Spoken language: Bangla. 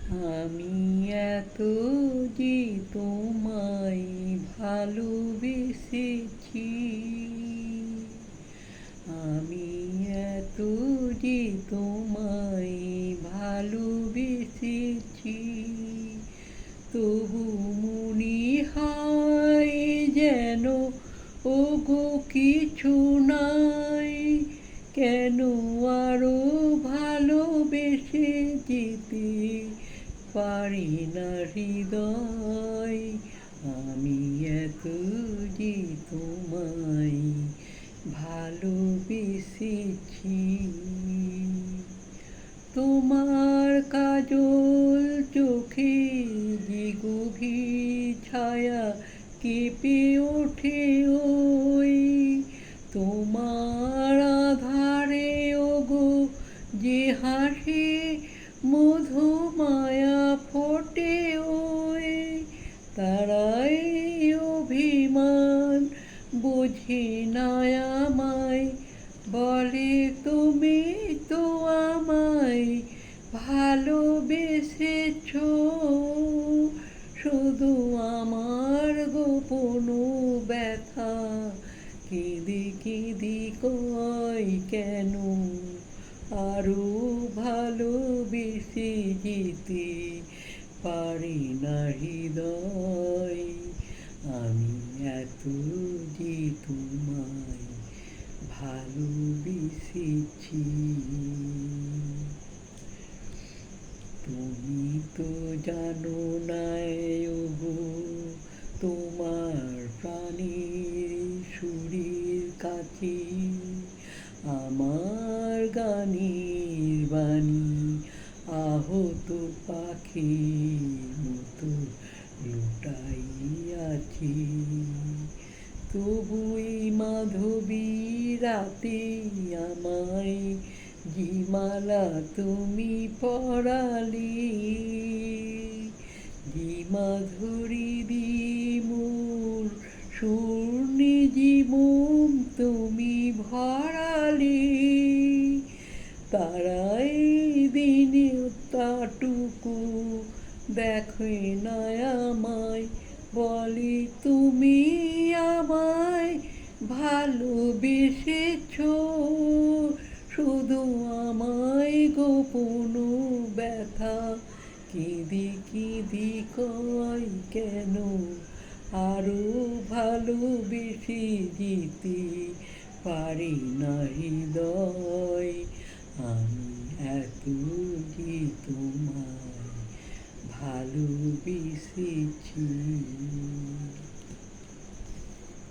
আমি এত যে তোমায় ভালোবেসেছি, আমি এত যে তোমায় ভালোবেসেছি, তবু মনে হয় যেন ওগো কিছু নাই, কেন আরো ভালোবেসে যেতে পারি না হৃদয়। আমি এত যে তোমায় ভালোবেসেছি, তোমার কাজল চোখে যে গভীর ছায়া কেঁপে ওঠে ওই, তোমার আধারে ওগো যে হাসি মধুমায়া ফোটে ওই, তারাই অভিমান বোঝে না আমায়, বলে তুমি তো আমায় ভালোবেসেছ, শুধু আমার গোপন ব্যথা কেঁদে কেঁদে কয় কেন আরো ভালোবেসে যেতে পারি না হৃদয়। আমি এত যে তোমায় ভালোবেসেছি। তুমি তো জানো না ওগো, তোমার প্রাণের সুরের কাছে আমার গানের বাণী আহত পাখির মতো লুটাই আছে, তবুই মাধবী রাতে আমায় যে মালা তুমি পরালে, যে মাধুরী মোর স্বর্ণে যে মোম তুমি ভরালে, তারাই দিনে তাটুকু দেখে না আমায়, বলে তুমি আমায় ভালোবেসেছ, শুধু আমায় গোপন ব্যথা কেঁদে কেঁদে কয় কেন আরো ভালোবেসে যেতে পারি না হৃদয়। আমি এত যে তোমায় ভালোবেসেছি।